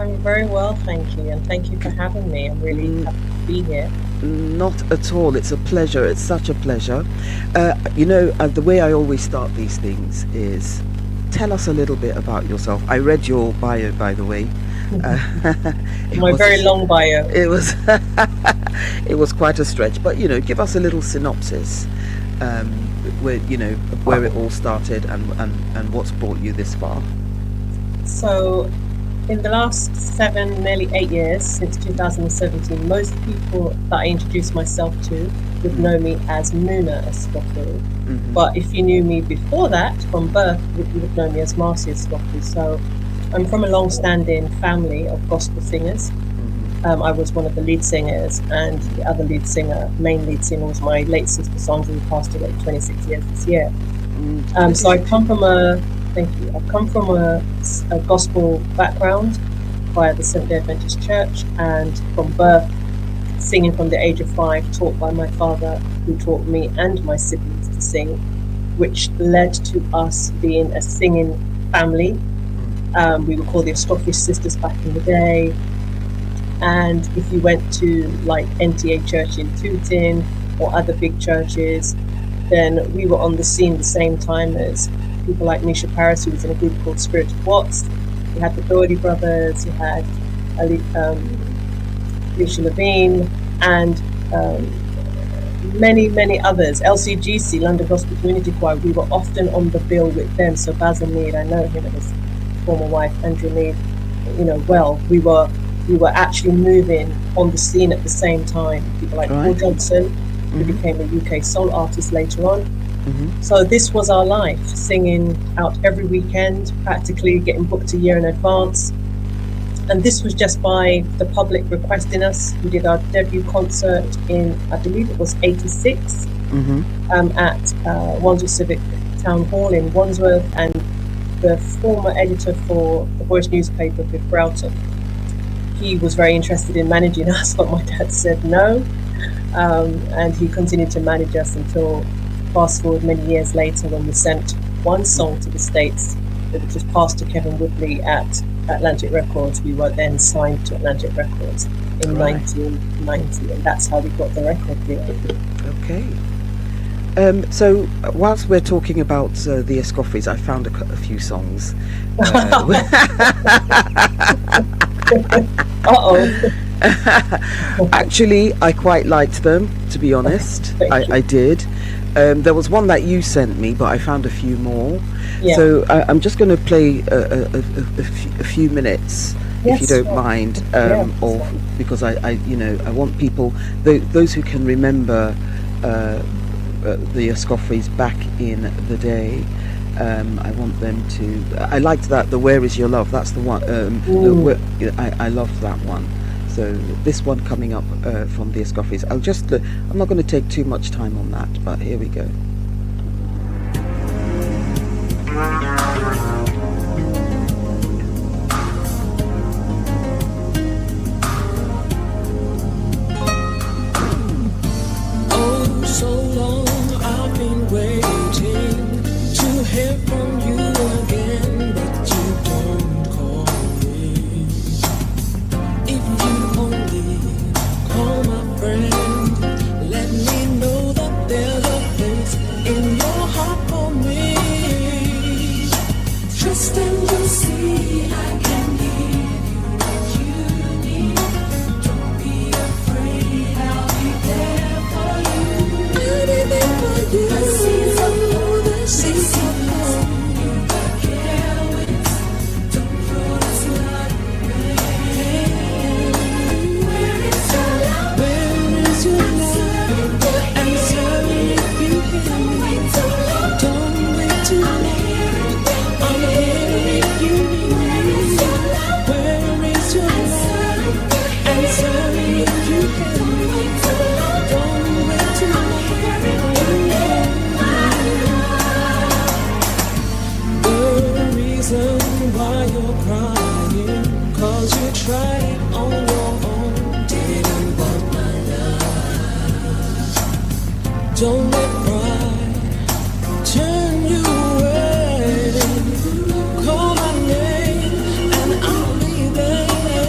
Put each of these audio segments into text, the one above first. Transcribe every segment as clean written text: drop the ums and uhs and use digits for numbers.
I'm very well, thank you, and thank you for having me. I'm really N- happy to be here. Not at all. It's a pleasure. It's such a pleasure. The way I always start these things is tell us a little bit about yourself. I read your bio, by the way. It My was very long bio. it was it was quite a stretch, but give us a little synopsis, um, where it all started and what's brought you this far. So, in the last 7, nearly 8 years, since 2017, most people that I introduce myself to would Mm, know me as Muna Escoffery. mm-hmm, But if you knew me before that, from birth, you would know me as Marcy Escoffery. So, I'm from a long-standing family of gospel singers. mm-hmm, I was one of the lead singers, and the other main lead singer, was my late sister Sandra, who passed away 26 years this year. So I come 2016. from thank you. I come from a gospel background via the Seventh Day Adventist Church, and from birth, singing from the age of 5, taught by my father, who taught me and my siblings to sing, which led to us being a singing family. We were called the Escoffish Sisters back in the day. And if you went to like NTA Church in Tooting or other big churches, then we were on the scene the same time as people like Misha Paris, who was in a group called Spirit of Watts. You had the Doherty brothers, you had Alicia Levine, and many others. LCGC, London Gospel Community Choir, we were often on the bill with them. So Basil Mead, I know him and his former wife, Andrew Mead, well. We were actually moving on the scene at the same time. People like Paul Right. Johnson, who Mm-hmm, became a UK soul artist later on. mm-hmm. So this was our life, singing out every weekend, practically getting booked a year in advance. And this was just by the public requesting us. We did our debut concert in, I believe it was 86, Mm-hmm. at Wandsworth Civic Town Hall in Wandsworth. And the former editor for the Voice newspaper, Viv Broughton, he was very interested in managing us, but my dad said no. And he continued to manage us until, fast forward many years later, when we sent one song to the States, which was passed to Kevin Woodley at Atlantic Records. We were then signed to Atlantic Records in Right. 1990, and that's how we got the record deal. Okay. So whilst we're talking about the Escofferys, I found a few songs. Uh-oh. Actually, I quite liked them, to be honest. Thank I you. did. There was one that you sent me, but I found a few more. Yeah. So I'm just going to play a few minutes, if you Yes, don't sure. mind, Yeah, that's of fine. because I want people, those who can remember the Escofferys back in the day. I want them to. I liked that. The Where Is Your Love? That's the one. Mm. I loved that one. So this one coming up from the Escofferys. I'm not going to take too much time on that, but here we go. Oh, so long I've been waiting to hear from you again, but you don't call me. If you only call my friend, let me know that there's a place in your heart for me. Trust and you'll see I can give you what you need. Don't be afraid, I'll be there for you. Anything for you. The seas of blue, the seas of blue. You got careless. Don't throw this love away. Where is your love? Where is your love? Answer if you hear. Don't wait too long. Don't wait too long. I'm here if you need me. Where is your love? Answer if you can. Don't wait too long. The reason why you're crying, 'cause you tried on your own. Didn't want my love. Don't let pride turn you away. Call my name and I'll be there.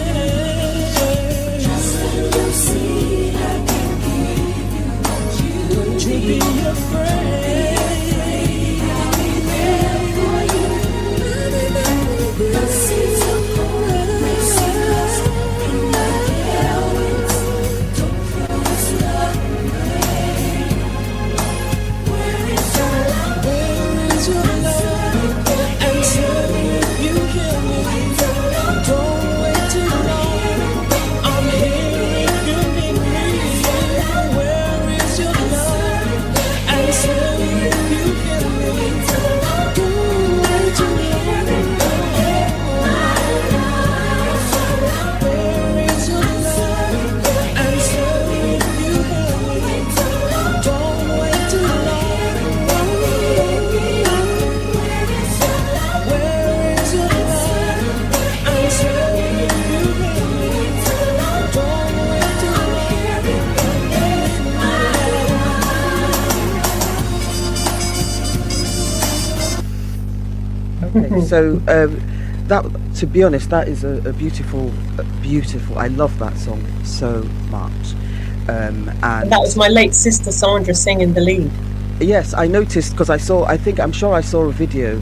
Okay, so that, to be honest, that is a beautiful, beautiful. I love that song so much. And that was And my late sister Sandra singing the lead. yes, I noticed because I saw. I think I'm sure I saw a video,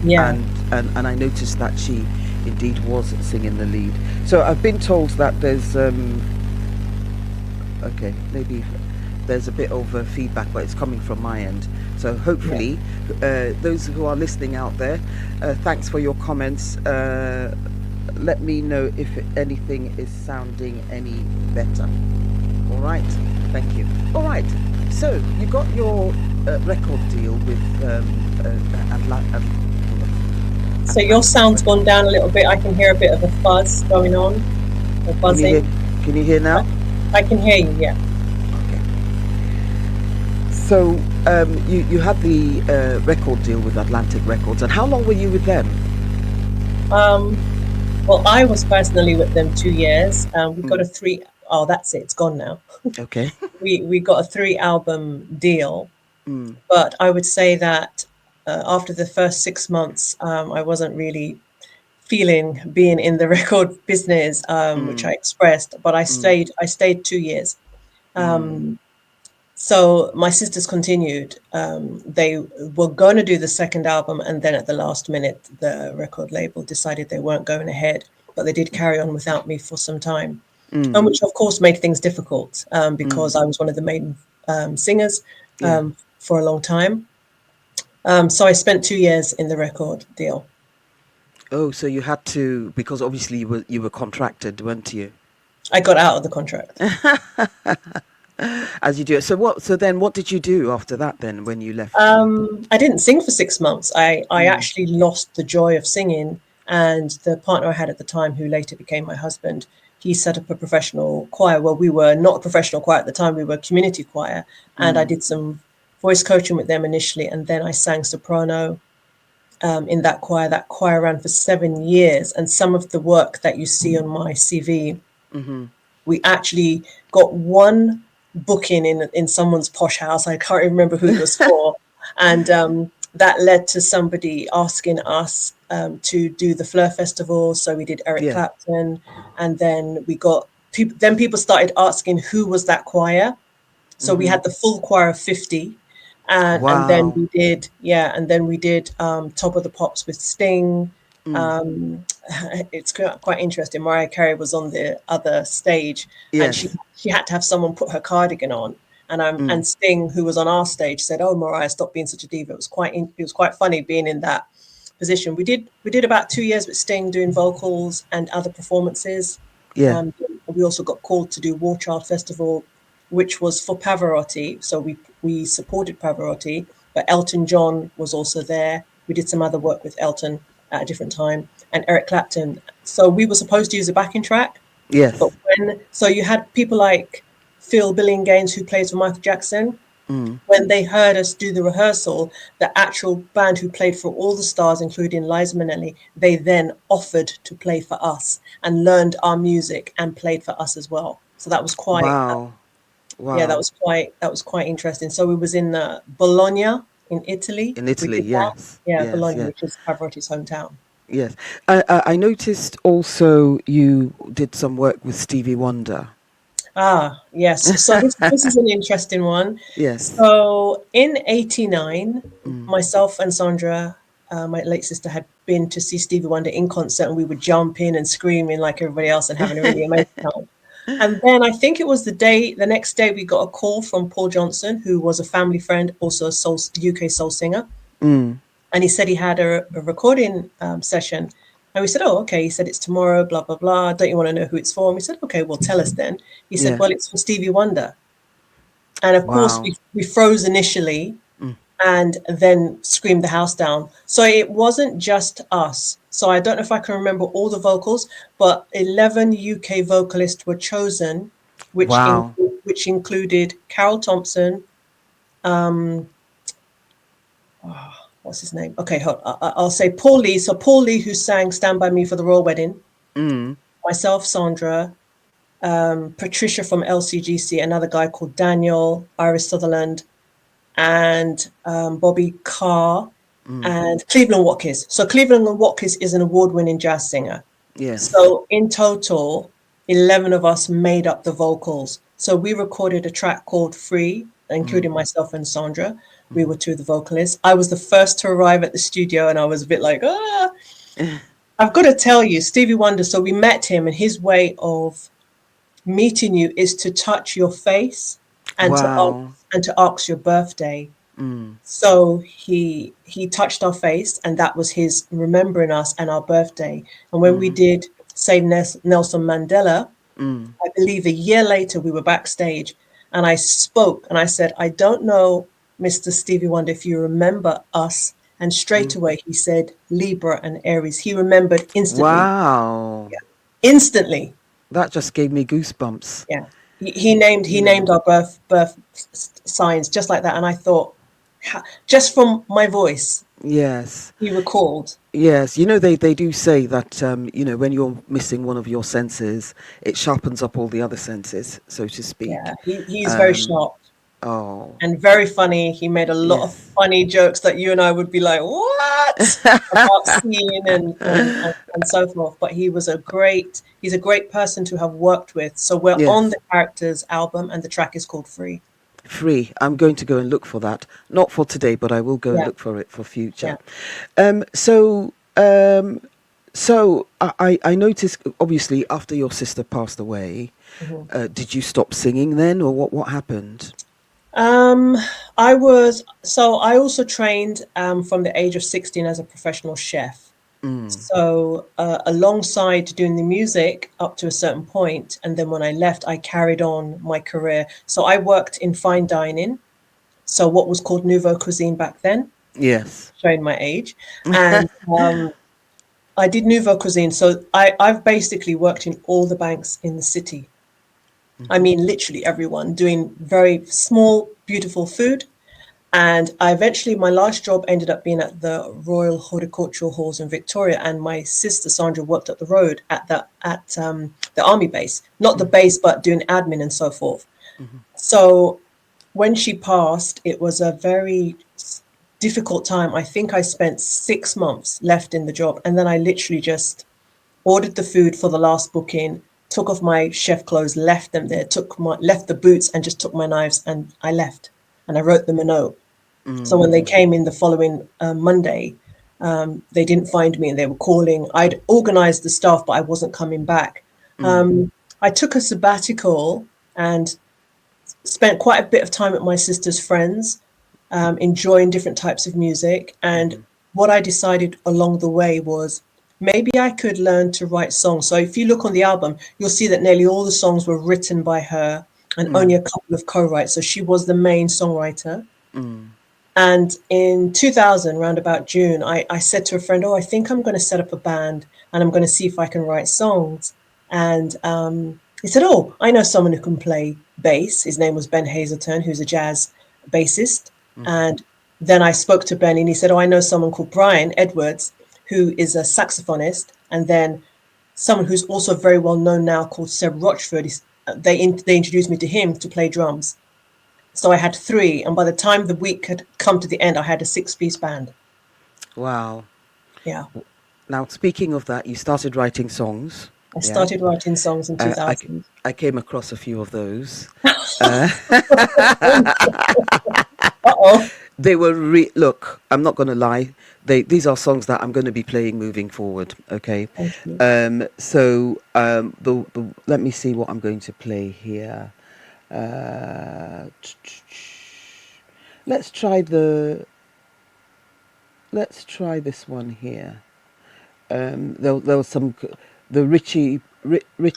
Yeah. and I noticed that she indeed was singing the lead. So I've been told that there's okay, maybe there's a bit of feedback, but it's coming from my end. So Yeah. hopefully, those who are listening out there, thanks for your comments. Let me know if anything is sounding any better. All right, thank you. All right, so you got your record deal with So your Atlantic sound's gone Records. down a little bit. I can hear a bit of a fuzz going on, or Can you hear? buzzing. Can you hear I, now? I can hear you, yeah. Okay. So you had the record deal with Atlantic Records, and how long were you with them? Um, well, I was personally with them 2 years. We got Mm, a three. Oh, that's it. It's gone now. okay. We got a 3 album deal, Mm, but I would say that after the first 6 months, I wasn't really feeling being in the record business, which I mm, expressed. But I mm, stayed. I stayed 2 years. mm, So my sisters continued. They were going to do the second album, and then at the last minute, the record label decided they weren't going ahead. But they did carry on without me for some time, and mm, which of course made things difficult because mm. I was one of the main singers Yeah. for a long time. So I spent 2 years in the record deal. Oh, so you had to, because obviously you were contracted, weren't you? I got out of the contract. As you do it. So what? So then, what did you do after that? Then, when you left? I didn't sing for 6 months. I Mm, actually lost the joy of singing. And the partner I had at the time, who later became my husband, he set up a professional choir. Well, we were not a professional choir at the time, we were a community choir. And I mm, did some voice coaching with them initially. And then I sang soprano in that choir. That choir ran for 7 years. And some of the work that you see on my CV, mm-hmm. we actually got one booking in someone's posh house. I can't remember who it was for, and that led to somebody asking us to do the Fleur Festival. So we did Eric Yeah. Clapton, and then we got people. Then people started asking who was that choir. So we Mm-hmm. had the full choir of 50. And then Wow. we did, yeah, and then we did Top of the Pops with Sting. Mm. Um, it's quite interesting. Mariah Carey was on the other stage, and she Yes. she had to have someone put her cardigan on. Mm. And Sting, who was on our stage, said, "Oh, Mariah, stop being such a diva." It was quite funny being in that position. We did about 2 years with Sting doing vocals and other performances. Yeah. Um, we also got called to do War Child Festival, which was for Pavarotti. So we supported Pavarotti, but Elton John was also there. We did some other work with Elton at a different time, and Eric Clapton. So we were supposed to use a backing track, but Yes. so you had people like Phil Billinghanes, who plays for Michael Jackson. Mm. When they heard us do the rehearsal, the actual band who played for all the stars, including Liza Minnelli, they then offered to play for us and learned our music and played for us as well. So that was quite, Wow. yeah, Wow. that was quite interesting. So we was in Bologna in Italy. In We Italy, did that. yes. Yeah, Yes. Bologna, Yeah. which is Pavarotti's hometown. Yes. I noticed also you did some work with Stevie Wonder. Ah, yes. So this is an interesting one. Yes. So in '89, Mm. myself and Sandra, my late sister, had been to see Stevie Wonder in concert, and we were jumping and screaming like everybody else and having a really amazing time. And then I think it was the next day, we got a call from Paul Johnson, who was a family friend, also a UK soul singer. Mm. And he said he had a recording session. And we said, "Oh, okay." He said, "It's tomorrow, blah, blah, blah. Don't you want to know who it's for?" And we said, "Okay, well, tell us then." He said, Yeah. "Well, it's for Stevie Wonder." And of course, Wow. we froze initially Mm. and then screamed the house down. So it wasn't just us. So I don't know if I can remember all the vocals, but 11 UK vocalists were chosen, Wow. which included Carol Thompson. Um, oh, what's his name? Okay, I'll say Paul Lee. So Paul Lee, who sang "Stand by Me" for the Royal Wedding. Mm. Myself, Sandra, Patricia from LCGC, another guy called Daniel, Iris Sutherland, and Bobby Carr. and Cleveland Watkins. So Cleveland Watkins is an award-winning jazz singer. Yes. So in total, 11 of us made up the vocals. So we recorded a track called Free, including myself and Sandra. We were two of the vocalists. I was the first to arrive at the studio and I was a bit like, ah. I've got to tell you, Stevie Wonder, so we met him and his way of meeting you is to touch your face and Wow. to ask your birthday. So he touched our face, and that was his remembering us and our birthday. And when we did Save Nelson Mandela, I believe a year later we were backstage, and I spoke and I said, I don't know, Mr. Stevie Wonder, if you remember us. And straight away he said Libra and Aries. He remembered instantly. Wow. Yeah. Instantly. That just gave me goosebumps. Yeah. He named our birth signs just like that, and I thought, just from my voice, Yes. he recalled. Yes, you know they do say that when you're missing one of your senses, it sharpens up all the other senses, so to speak. Yeah, he's very sharp Oh, and very funny. He made a lot of yes. funny jokes that you and I would be like, what? About seeing and so forth. But he's a great person to have worked with. So we're on Yes. the Characters album, and the track is called Free. Free. I'm going to go and look for that. Not for today, but I will go and Yeah, look for it for yeah. future. Um, so so I noticed obviously after your sister passed away, Mhm. did you stop singing then, or what happened? Um, I also trained from the age of 16 as a professional chef. So alongside doing the music up to a certain point, and then when I left, I carried on my career. So I worked in fine dining, so what was called nouveau cuisine back then, Yes. showing my age, and I did nouveau cuisine. So I've basically worked in all the banks in the city. I mean, literally everyone doing very small, beautiful food. And my last job ended up being at the Royal Horticultural Halls in Victoria. And my sister Sandra worked up the road at the army base, not the base, but doing admin and so forth. So when she passed, it was a very difficult time. I think I spent 6 months left in the job. And then I literally just ordered the food for the last booking, took off my chef clothes, left them there, left the boots and just took my knives, and I left. And I wrote them a note. So when they came in the following Monday, they didn't find me and they were calling. I'd organized the staff, but I wasn't coming back. I took a sabbatical and spent quite a bit of time at my sister's friends, enjoying different types of music. And what I decided along the way was maybe I could learn to write songs. So if you look on the album, you'll see that nearly all the songs were written by her and only a couple of co-writes. So she was the main songwriter. And in 2000, around about June, I said to a friend, I think I'm going to set up a band and I'm going to see if I can write songs. And he said, I know someone who can play bass. His name was Ben Hazelton, who's a jazz bassist. And then I spoke to Ben and he said, I know someone called Brian Edwards, who is a saxophonist. And then someone who's also very well known now called Seb Rochford. They introduced me to him to play drums. So I had three, and by the time the week had come to the end, I had a 6-piece band. Wow. Yeah. Now, speaking of that, you started writing songs. I Yeah. started writing songs in I 2000. I came across a few of those. Uh-oh. They were look, I'm not going to lie. These are songs that I'm going to be playing moving forward. Okay. Thank you. Let me see what I'm going to play here. Let's try this one here. There was the Richie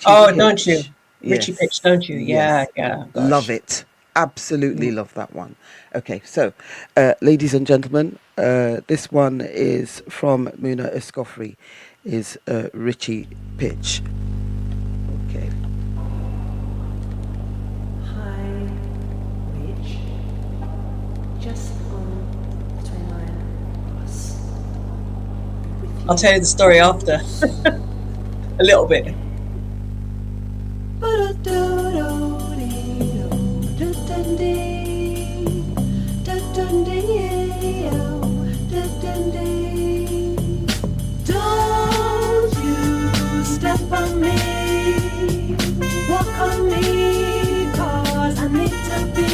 Oh, don't you? Pitch. Richie Yes, Pitch, don't you? Yeah, yes, yeah. love Gosh. it. Absolutely love that one. Okay, so ladies and gentlemen, this one is from Muna Escoffery, is Richie Pitch. Okay. Hi, Rich. Just on the 29 bus. With I'll tell you the story after. A little bit. standing. Don't you step on me, walk on me, 'cause I need to be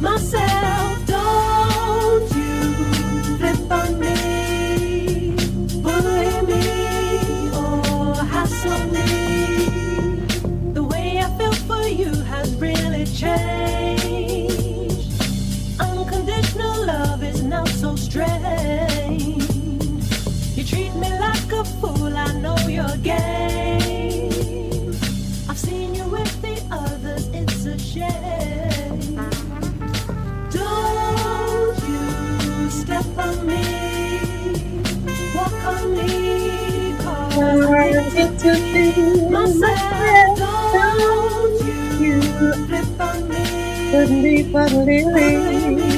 myself. Don't you flip on me, bully me, or hassle me. The way I feel for you has really changed. Unconditional love is now so strange. You treat me like a fool, I know your game. I've seen you with the others, it's a shame. Don't you step on me, walk on me, 'cause I need to be myself. Don't you flip on me, Suddenly, bully suddenly, me,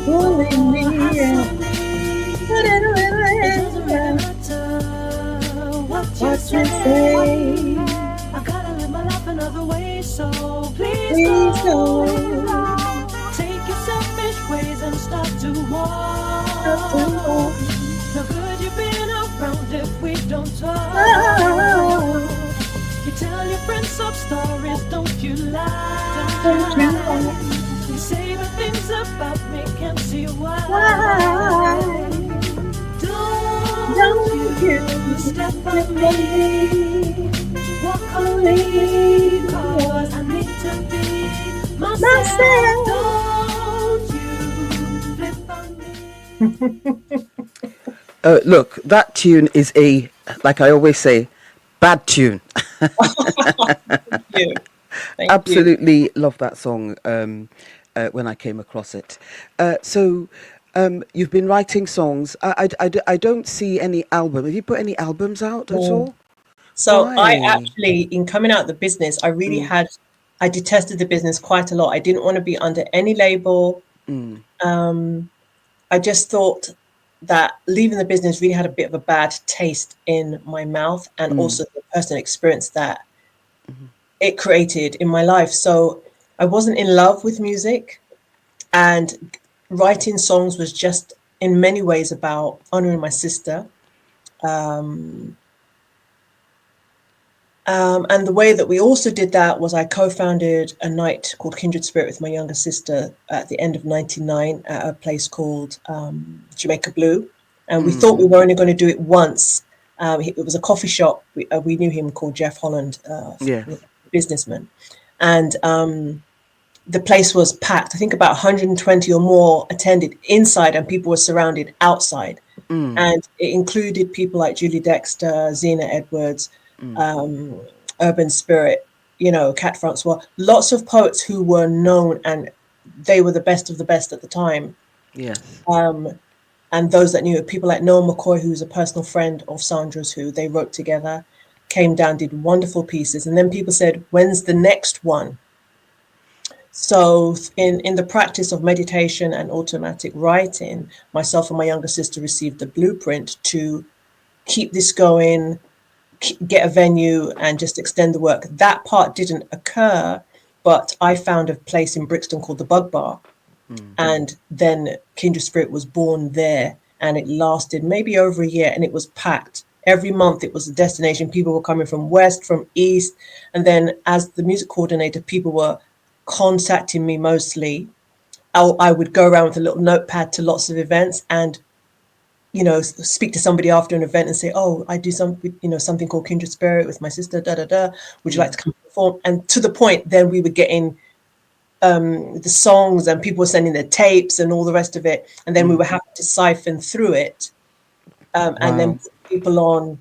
pulling or me, hassle me. It doesn't really matter what you what you say. say, I gotta live my life another way, so please please don't don't take your selfish ways and start to have to walk. walk. No good you being around if we don't Ah, talk. You tell your friends up stories, don't you don't you lie. walk. You say the things about me, can't see why. Why Don't don't you you step flip on on me, me, walk on me, pulling 'cause me, I need to be myself. myself? Don't you flip on me. Look, that tune is like I always say, bad tune. Thank you. Thank you. Absolutely love that song when I came across it. So you've been writing songs. I don't see any album. Have you put any albums out at No. all? So I Why? actually, in coming out of the business, I really had, I detested the business quite a lot. I didn't want to be under any label. Um, I just thought that leaving the business really had a bit of a bad taste in my mouth, and also the personal experience that it created in my life. So I wasn't in love with music, and writing songs was just in many ways about honoring my sister. Um, and the way that we also did that was I co-founded a night called Kindred Spirit with my younger sister at the end of '99 at a place called Jamaica Blue. And we thought we were only going to do it once. It was a coffee shop. We knew him, called Jeff Holland, Yes. businessman. And the place was packed. I think about 120 or more attended inside, and people were surrounded outside. And it included people like Julie Dexter, Zena Edwards, um, Urban Spirit, Cat Francois, lots of poets who were known, and they were the best of the best at the time. Yes. And those that knew it, people like Noel McCoy, who's a personal friend of Sandra's, who they wrote together, came down, did wonderful pieces. And then people said, when's the next one? So in the practice of meditation and automatic writing, myself and my younger sister received the blueprint to keep this going, get a venue, and just extend the work. That part didn't occur, but I found a place in Brixton called the Bug Bar, and then Kindred Spirit was born there, and it lasted maybe over a year, and it was packed. Every month it was a destination. People were coming from west, from east, and then as the music coordinator, people were contacting me mostly. I would go around with a little notepad to lots of events, and speak to somebody after an event and say, "Oh, I do something called Kindred Spirit with my sister. Da da da. Would you like to come perform?" And to the point, then we were getting the songs, and people were sending their tapes and all the rest of it, and then we were having to siphon through it, and then Wow. put people on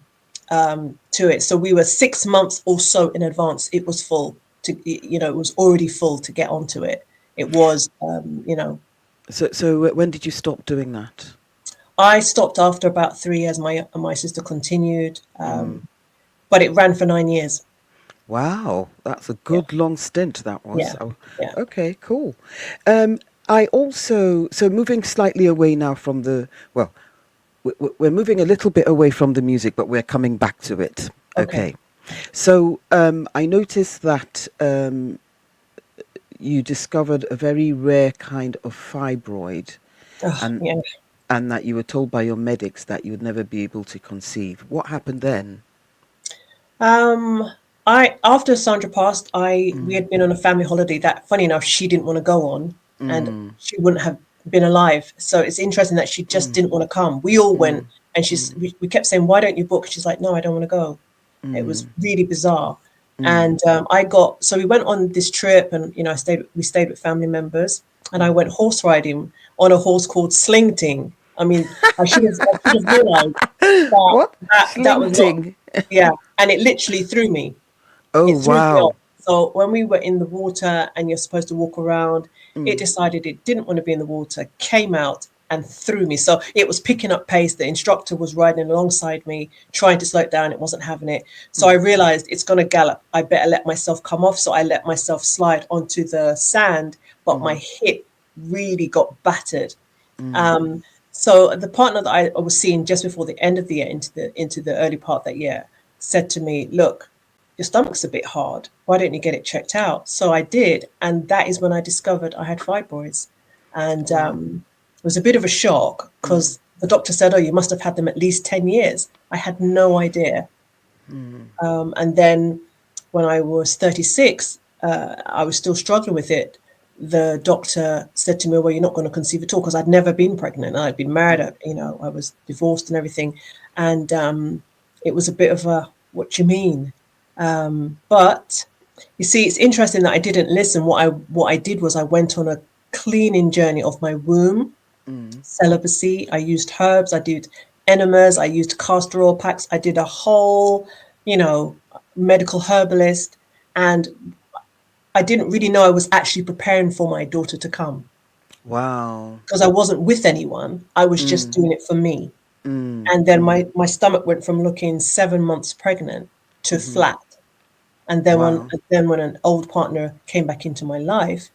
to it. So we were 6 months or so in advance. It was full it was already full to get onto it. It was, So when did you stop doing that? I stopped after about 3 years. My sister continued, but it ran for 9 years. Wow, that's a Yeah, good long stint that was. yeah, Oh, yeah. okay, cool. I also, so moving slightly away now from well, we're moving a little bit away from the music, but we're coming back to it. Okay. Okay. So I noticed that you discovered a very rare kind of fibroid, Oh, and yeah. and that you were told by your medics that you would never be able to conceive. What happened then? Um, I after Sandra passed, I we Mm, had been on a family holiday that, funny enough, she didn't want to go on, and mm, she wouldn't have been alive. So it's interesting that she just mm, didn't want to come. We all went, mm, and mm, we kept saying, "Why don't you book?" She's like, "No, I don't want to go." It was mm, really bizarre. mm. And so we went on this trip, and we stayed with family members, and I went horse riding on a horse called Slingting. I mean, I should have realized that What? that was not, Slinting. yeah, and it literally threw me. Oh, It threw me wow. off. So when we were in the water and you're supposed to walk around, it Mm, decided it didn't want to be in the water, came out and threw me. So it was picking up pace. The instructor was riding alongside me, trying to slow it down. It wasn't having it. So I mm, realized it's going to gallop. I better let myself come off. So I let myself slide onto the sand, but my mm, hip really got battered. mm, Um, so the partner that I was seeing just before the end of the year, into the early part of that year, said to me, "Look, your stomach's a bit hard. Why don't you get it checked out?" So I did, and that is when I discovered I had fibroids, and wow. it was a bit of a shock Mm, because the doctor said, "Oh, you must have had them at least 10 years." I had no idea. mm, And then when I was 36, I was still struggling with it. The doctor said to me, "Well, you're not going to conceive at all," because I'd never been pregnant. I'd been married, mm, I was divorced and everything. And it was a bit of a, "What do you mean?" But you see, it's interesting that I didn't listen. What I did was I went on a cleaning journey of my womb, mm. celibacy. I used herbs, I did enemas, I used castor oil packs, I did a whole, you know, medical herbalist. And I didn't really know I was actually preparing for my daughter to come Wow. because I wasn't with anyone. I was just Mm, doing it for me. mm, And then mm, my stomach went from looking 7 months pregnant to mm-hmm. flat. Wow. And then when an old partner came back into my life,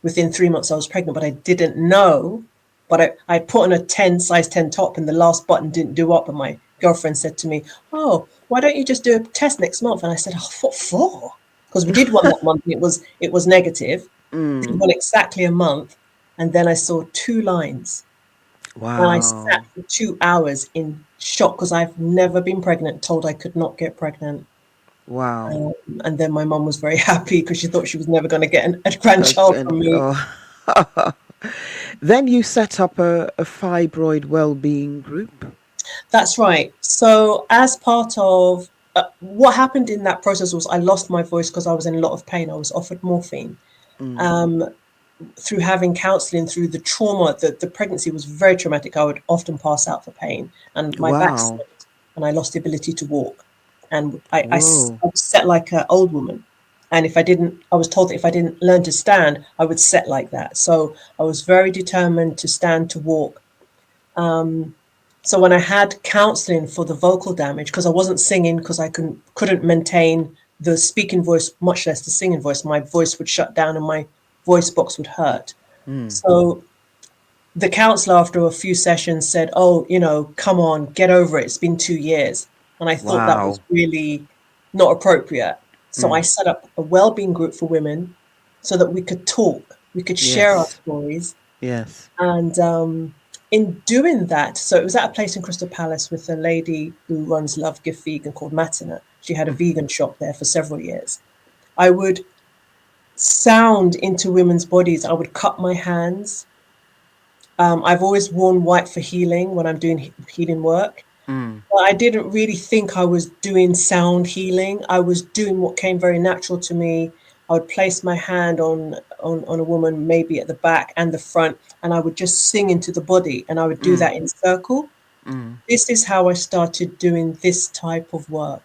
within 3 months I was pregnant, but I didn't know. But I put on a 10 size 10 top and the last button didn't do up. And my girlfriend said to me, "Oh, why don't you just do a test next month?" And I said, "Oh, what for?" Because we did one that month and it was negative. Did Mm, one exactly a month. And then I saw two lines. And I sat wow. for 2 hours in shock because I've never been pregnant, told I could not get pregnant. Wow. And then my mum was very happy because she thought she was never going to get a grandchild And from me. then you set up a fibroid well-being group. That's right. So, as part of what happened in that process was I lost my voice because I was in a lot of pain. I was offered morphine. Mm. Um, Through having counselling through the trauma, the pregnancy was very traumatic. I would often pass out for pain and my back Wow. slipped and I lost the ability to walk. And Whoa. I was set like an old woman. And if I didn't, I was told that if I didn't learn to stand, I would set like that. So I was very determined to stand, to walk. So when I had counselling for the vocal damage, because I wasn't singing, because I couldn't maintain the speaking voice, much less the singing voice, my voice would shut down and my voice box would hurt. Mm. So the counsellor, after a few sessions, said, "Oh, come on, get over it. It's been 2 years." And I thought that was Wow. really not appropriate. So I Mm. set up a wellbeing group for women so that we could talk, we could share our Yes. stories. Yes. And in doing that, so it was at a place in Crystal Palace with a lady who runs Love Gift Vegan called Matina. She had a vegan shop there for several years. I would sound into women's bodies. I would cut my hands. I've always worn white for healing when I'm doing healing work. Mm. But I didn't really think I was doing sound healing. I was doing what came very natural to me. I would place my hand on a woman, maybe at the back and the front, and I would just sing into the body, and I would do Mm. that in circle. Mm. This is how I started doing this type of work.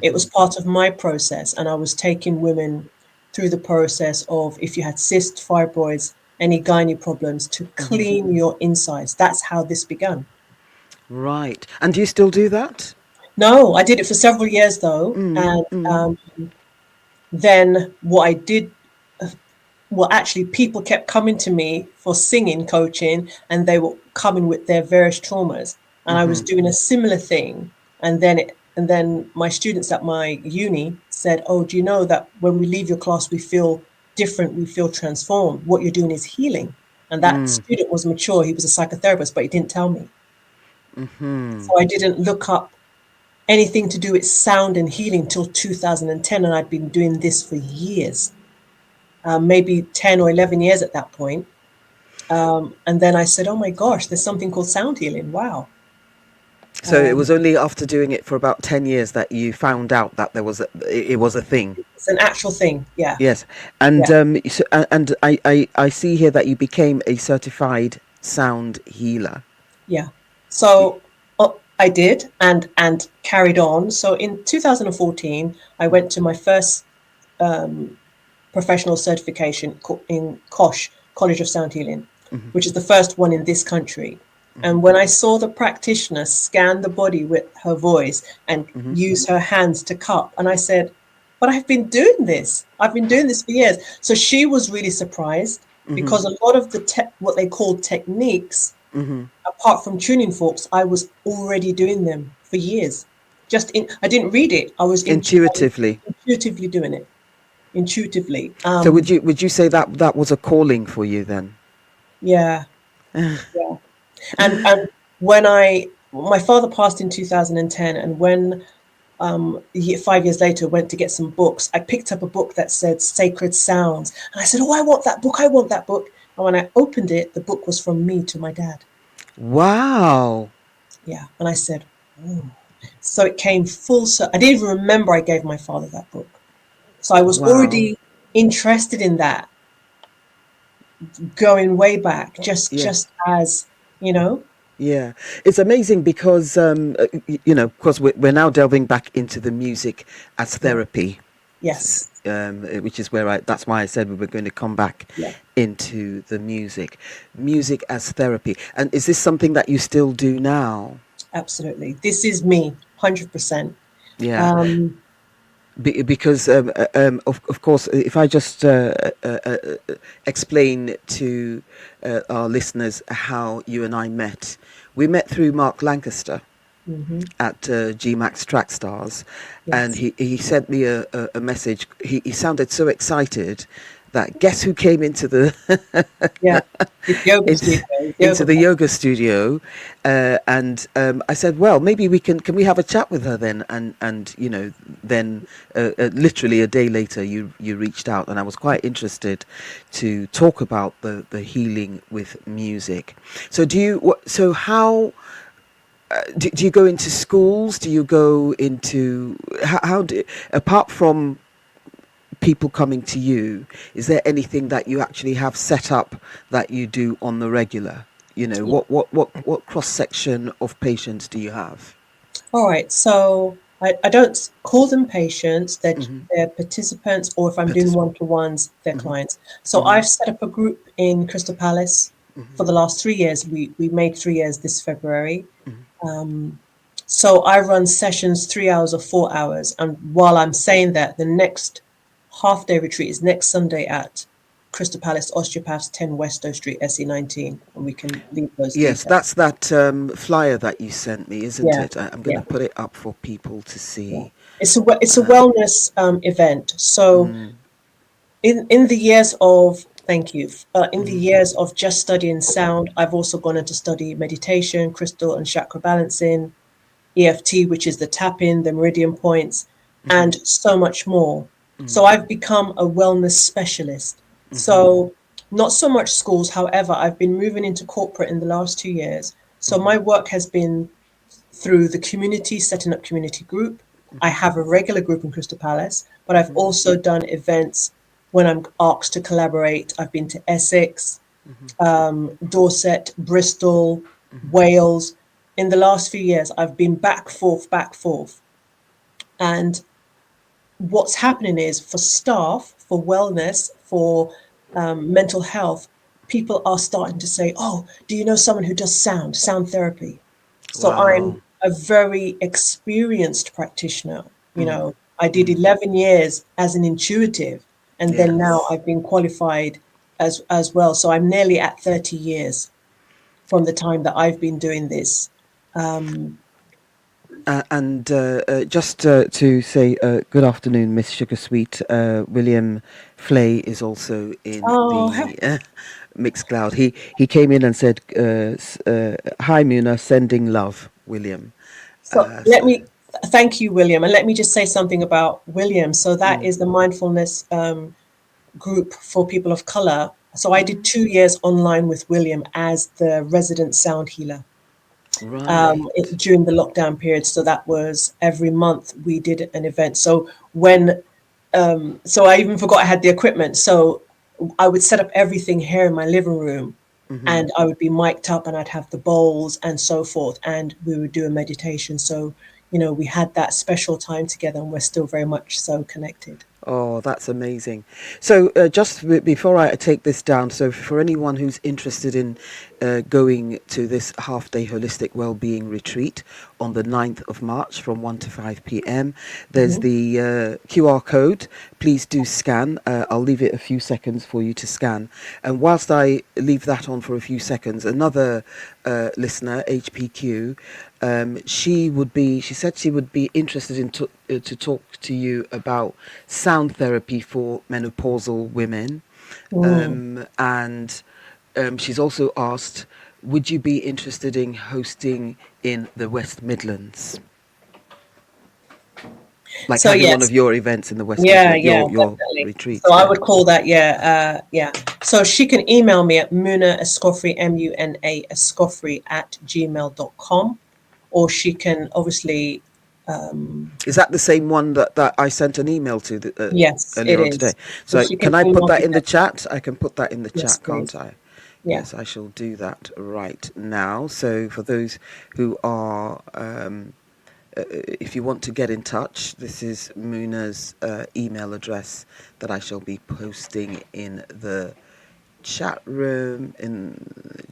It Mm-hmm. was part of my process, and I was taking women through the process of, if you had cysts, fibroids, any gynae problems, to Mm-hmm. clean your insides. That's how this began. Right. And do you still do that? No, I did it for several years though, Mm. and Mm. then what I did, well, actually, people kept coming to me for singing coaching, and they were coming with their various traumas, and I was Mm-hmm. doing a similar thing, and then my students at my uni said, "Oh, do you know that when we leave your class, we feel different, we feel transformed. What you're doing is healing." And that student was mature. He was a psychotherapist, but he didn't tell me. So I didn't look up anything to do with sound and healing till 2010. And I'd been doing this for years, maybe 10 or 11 years at that point. And then I said, oh my gosh, there's something called sound healing. Wow. So it was only after doing it for about 10 years that you found out that it was a thing. It's an actual thing. Yeah. Yes. And Yeah. I see here that you became a certified sound healer. Yeah. So I did and carried on. So in 2014, I went to my first professional certification in COSH, College of Sound Healing, which is the first one in this country. And when I saw the practitioner scan the body with her voice and use her hands to cup, and I said, but I've been doing this. I've been doing this for years. So she was really surprised because a lot of the what they call techniques, apart from tuning forks, I was already doing them for years. I didn't read it. I was Intuitively. intuitively doing it. Intuitively. So would you say that was a calling for you then? Yeah. Yeah. And when my father passed in 2010, and when 5 years later went to get some books, I picked up a book that said Sacred Sounds, and I said, oh, I want that book. I want that book. And when I opened it, the book was from me to my dad. Wow. Yeah. And I said, oh. So it came full circle. I didn't even remember I gave my father that book. So I was Wow. already interested in that, going way back, just as, you know. Yeah, it's amazing because of course we're now delving back into the music as therapy, Yes. which is where that's why I said we were going to come back Yeah. into the music as therapy. And is this something that you still do now? Absolutely. This is me, 100%. Yeah. Because of course, if I just explain to our listeners how you and I met, we met through Mark Lancaster at GMAX Trackstars, and Yes. he sent me a message. He sounded so excited that guess who came into the Yeah. It's yoga studio. into the yoga studio, and I said, well, maybe can we have a chat with her then? And then literally a day later, you reached out, and I was quite interested to talk about the healing with music. So how do you go into schools? Do you go into how do, apart from people coming to you, is there anything that you actually have set up that you do on the regular? What cross section of patients do you have? All right. So I don't call them patients, they're participants, or if I'm doing one-to-ones, they're clients. So I've set up a group in Crystal Palace for the last 3 years. We made 3 years this February. So I run sessions 3 hours or 4 hours. And while I'm saying that, the next half-day retreat is next Sunday at Crystal Palace Osteopaths, 10 Westow Street, SE19, and we can leave those Yes, details. that's that flyer that you sent me, isn't Yeah, it? I'm going yeah, to put it up for people to yeah. see. It's a wellness event. So in the years of thank you in the years of just studying sound, I've also gone on to study meditation, crystal and chakra balancing, EFT, which is the tapping, the meridian points, and so much more. So I've become a wellness specialist. So not so much schools, however, I've been moving into corporate in the last 2 years. So my work has been through the community, setting up community group. I have a regular group in Crystal Palace, but I've also done events when I'm asked to collaborate. I've been to Essex, Dorset, Bristol, Wales. In the last few years, I've been back, forth, back, forth. And what's happening is for staff, for wellness, for mental health, people are starting to say, oh, do you know someone who does sound therapy? So Wow. I'm a very experienced practitioner. I did 11 years as an intuitive, and then now Yes. I've been qualified as well. So I'm nearly at 30 years from the time that I've been doing this. And just to say good afternoon, Miss Sugarsweet. William Flay is also in Oh, the mixed cloud. He came in and said, "Hi, Muna, sending love, William." so let So, me thank you, William, and let me just say something about William. So that is the mindfulness group for people of color. So I did 2 years online with William as the resident sound healer right. during the lockdown period. So that was every month we did an event. So when so I even forgot I had the equipment. So I would set up everything here in my living room, and I would be mic'd up and I'd have the bowls and so forth, and we would do a meditation. So, we had that special time together, and we're still very much so connected. Oh, that's amazing. So, just before I take this down, so for anyone who's interested in going to this half-day holistic well-being retreat on the 9th of March from 1 to 5 p.m., there's Mhm. the QR code. Please do scan. I'll leave it a few seconds for you to scan. And whilst I leave that on for a few seconds, another listener, HPQ, she said she would be interested in to talk to you about sound therapy for menopausal women. Mm. And she's also asked, would you be interested in hosting in the West Midlands? Like So having one of yes, your events in the West yeah, Midlands, yeah, your definitely. So retreats I there. would call that, yeah, yeah. So she can email me at Muna Escoffery, Muna Escoffery at gmail.com, or she can obviously, Is that the same one that I sent an email to yes, it earlier on today? is. So So she can can I put email that me in the that. chat? I can put that in the Yes, chat, can't please. I? Yeah. Yes, I shall do that right now. So for those who are, if you want to get in touch, this is Muna's email address that I shall be posting in the chat room in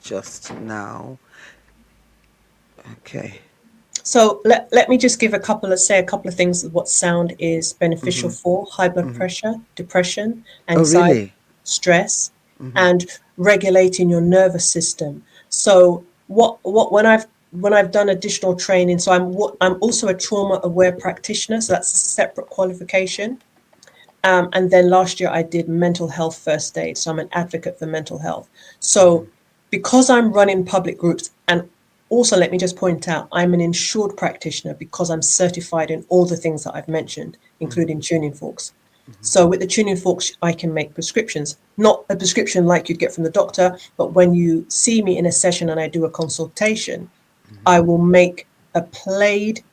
just now. Okay. So let me just give say a couple of things of what sound is beneficial for: high blood pressure, depression, Oh, anxiety, really? stress, and regulating your nervous system. So what when I've done additional training, so I'm also a trauma aware practitioner, so that's a separate qualification. And then last year I did mental health first aid. So I'm an advocate for mental health. So because I'm running public groups, and also let me just point out, I'm an insured practitioner because I'm certified in all the things that I've mentioned, including tuning forks. So with the tuning forks, I can make prescriptions, not a prescription like you'd get from the doctor, but when you see me in a session and I do a consultation, I will make a played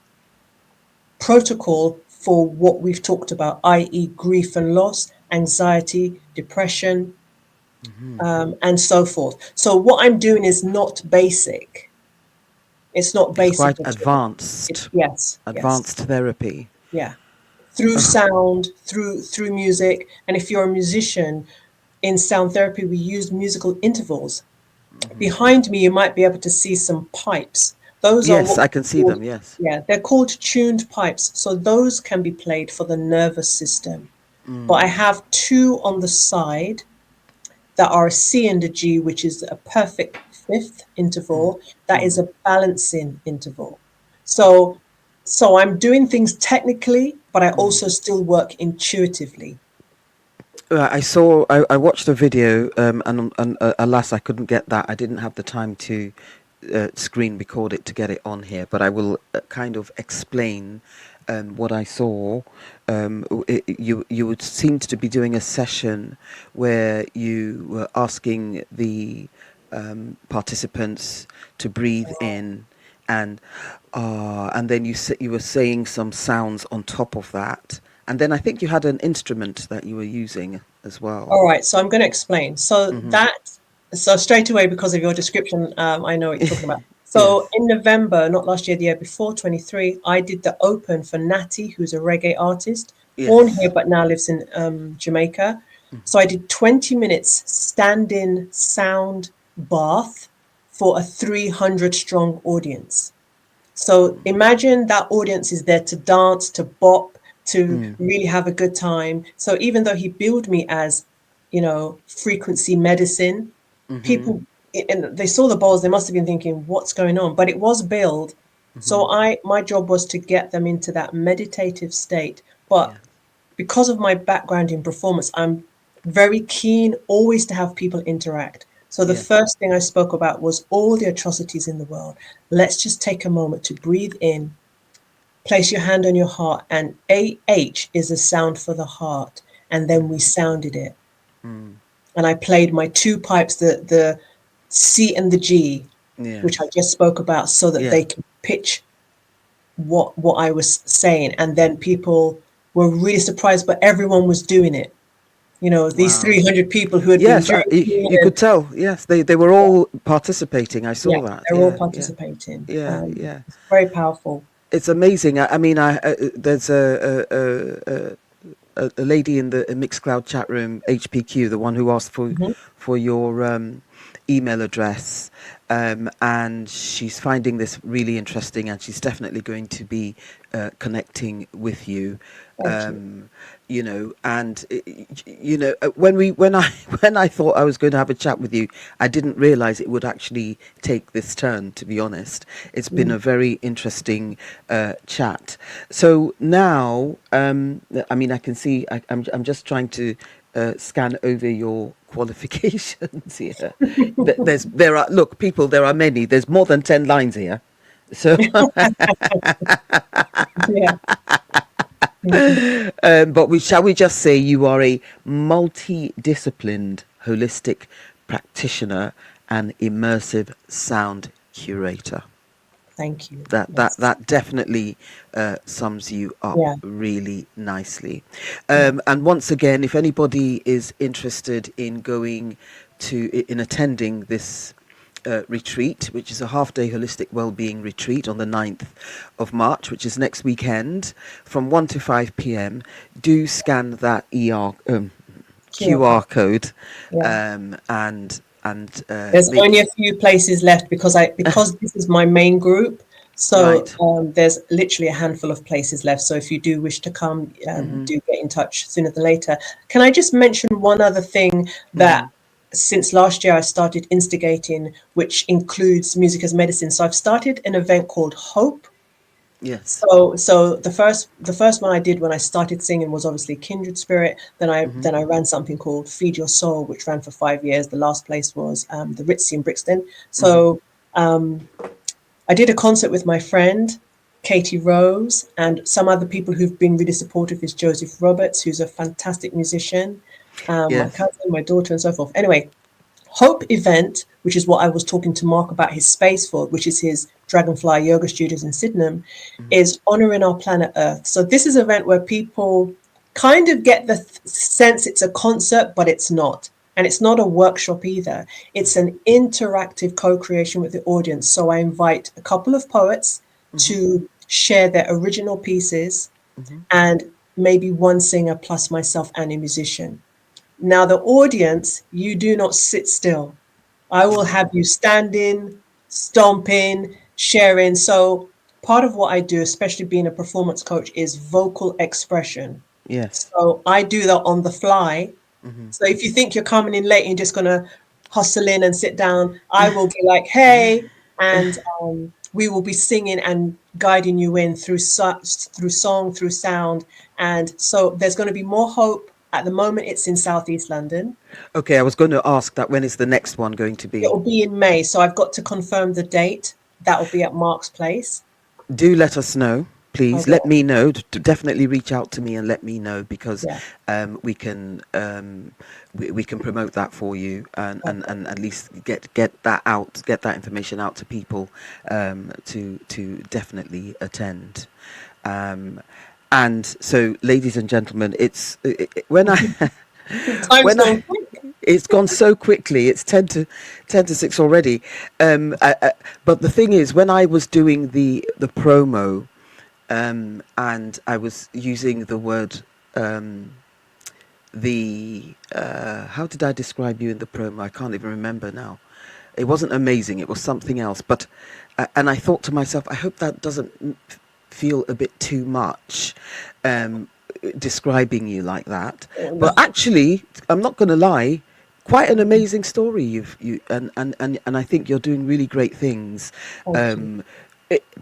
protocol for what we've talked about, i.e., grief and loss, anxiety, depression, and so forth. So what I'm doing is not basic. It's not It's basic quite at all. advanced, Yes, yes, advanced therapy. yeah. Through sound, through music, and if you're a musician, in sound therapy we use musical intervals. Behind me, you might be able to see some pipes. Those are Yes, what I can see we them. call, Yes. yeah, they're called tuned pipes. So those can be played for the nervous system. But I have two on the side that are a C and a G, which is a perfect fifth interval. That is a balancing interval. So, so I'm doing things technically, but I also still work intuitively. I watched a video, and alas, I couldn't get that. I didn't have the time to screen record it to get it on here, but I will kind of explain what I saw. You would seem to be doing a session where you were asking the participants to breathe in and and then you were saying some sounds on top of that, and then I think you had an instrument that you were using as well. All right, so I'm going to explain. So straight away, because of your description, I know what you're talking about. So Yes. in November, not last year, the year before, 23, I did the open for Natty, who's a reggae artist, born here Yes. but now lives in Jamaica. So I did 20 minutes standing sound bath for a 300 strong audience. So imagine that audience is there to dance, to bop, to really have a good time. So even though he billed me as, frequency medicine, people, and they saw the bowls, they must have been thinking, what's going on? But it was billed So my job was to get them into that meditative state. But Yeah. because of my background in performance, I'm very keen always to have people interact. So the Yes. first thing I spoke about was all the atrocities in the world. Let's just take a moment to breathe in, place your hand on your heart, and AH is a sound for the heart. And then we sounded it. And I played my two pipes, the C and the G, which I Yes. just spoke about, so that Yeah. they can pitch what I was saying. And then people were really surprised, but everyone was doing it. You know, these Wow. 300 people who had been Yes, drinking you and could tell. Yes, they were all participating. I yeah, saw that. they're all Yeah, yeah, participating. yeah, yeah. It's very powerful. It's amazing. I mean, there's a lady in the Mixcloud chat room, HPQ, the one who asked Hmm. for your email address, and she's finding this really interesting, and she's definitely going to be connecting with you. Thank you. Um, and when I when I thought I was going to have a chat with you, I didn't realize it would actually take this turn. To be honest, it's been Mm. a very interesting chat. So now, I mean, I can see. I'm just trying to scan over your qualifications here. There are look, people. There are many. There's more than 10 lines here. So, Yeah. Mhm. but shall we just say you are a multidisciplined holistic practitioner and immersive sound curator. Thank you. That Yes. that definitely sums you up Yeah. really nicely. Yeah. And once again, if anybody is interested in attending this retreat, which is a half-day holistic well-being retreat on the 9th of March, which is next weekend, from 1 to 5 p.m., do scan that QR code. QR code, Yeah. and There's make only a few places left because this is my main group. So right. there's literally a handful of places left. So if you do wish to come, do get in touch sooner than later. Can I just mention one other thing that since last year I started instigating, which includes music as medicine. So I've started an event called Hope. Yes. So the first one I did when I started singing was obviously Kindred Spirit. Then I ran something called Feed Your Soul, which ran for 5 years. The last place was the Ritzy in Brixton. So I did a concert with my friend Katie Rose and some other people who've been really supportive. Is Joseph Roberts, who's a fantastic musician, my Yes. cousin, my daughter, and so forth. Anyway, Hope event, which is what I was talking to Mark about his space for, which is his Dragonfly Yoga Studios in Sydenham, is honoring our planet Earth. So this is an event where people kind of get the sense it's a concert, but it's not. And it's not a workshop either. It's an interactive co-creation with the audience. So I invite a couple of poets to share their original pieces and maybe one singer plus myself and a musician. Now, the audience, you do not sit still. I will have you standing, stomping, sharing. So, part of what I do, especially being a performance coach, is vocal expression. Yes. So, I do that on the fly. So, if you think you're coming in late and you're just going to hustle in and sit down, I will be like, hey, and we will be singing and guiding you in through through song, through sound. And so, there's going to be more hope. At the moment, it's in Southeast London. Okay, I was going to ask that when is the next one going to It be? will be in May, so I've got to confirm the date. That will be at Mark's place. Do let us know, I please. Let will. me know. Definitely reach out to me and let me know because Yeah. we can promote that for you Okay. and at least get that out, get that information out to people to definitely attend. Um, and so, ladies and gentlemen, when I Time's when gone I quick. it's gone so quickly. It's 10 to 6 already. But the thing is, when I was doing the promo, and I was using the word how did I describe you in the promo? I can't even remember now. It wasn't amazing. It was something else. But and I thought to myself, I hope that doesn't feel a bit too much. Um, Describing you like that, Oh, but no. actually, I'm not going to lie, quite an amazing story. And I think you're doing really great things. Thank you. Um,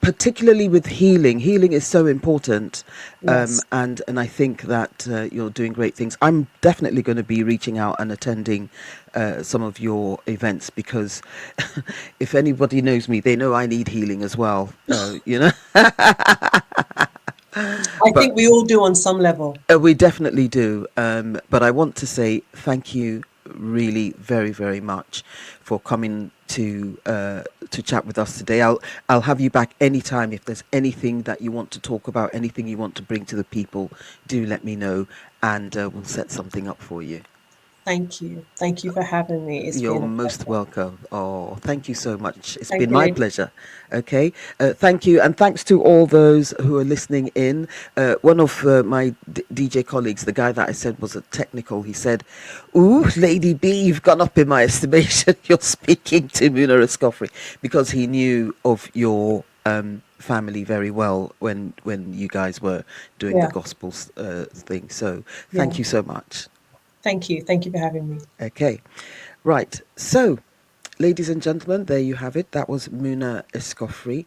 particularly with healing is so important. Yes. And I think that you're doing great things. I'm definitely going to be reaching out and attending some of your events, because if anybody knows me, they know I need healing as well. I But think we all do on some level. we definitely do. But I want to say thank you really very, very much for coming to chat with us today. I'll have you back anytime. If there's anything that you want to talk about, anything you want to bring to the people, do let me know, and we'll set something up for you. Thank you. Thank you for having me. It's You're been a most pleasure. welcome. Oh, thank you so much. It's Thank been you, my Lady. pleasure. Okay. Thank you. And thanks to all those who are listening in. One of my DJ colleagues, the guy that I said was a technical, he said, "Ooh, Lady B, you've gone up in my estimation. You're speaking to Muna Escoffery," because he knew of your family very well when you guys were doing the Yeah, gospels thing. So yeah. thank you so much. Thank you. Thank you for having me. Okay, right. So, ladies and gentlemen, there you have it. That was Muna Escoffery.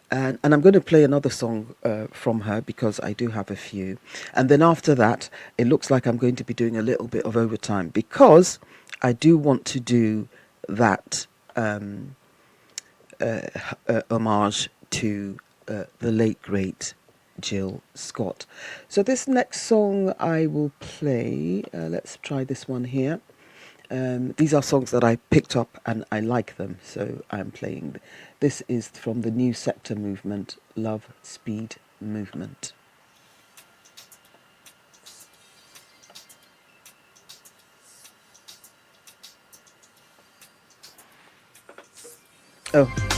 And I'm going to play another song from her, because I do have a few. And then after that, it looks like I'm going to be doing a little bit of overtime, because I do want to do that homage to the late, great Jill Scott. So this next song I will play, let's try this one here. These are songs that I picked up and I like them, so I'm playing. This is from the New Sector Movement, Love Speed Movement. Oh.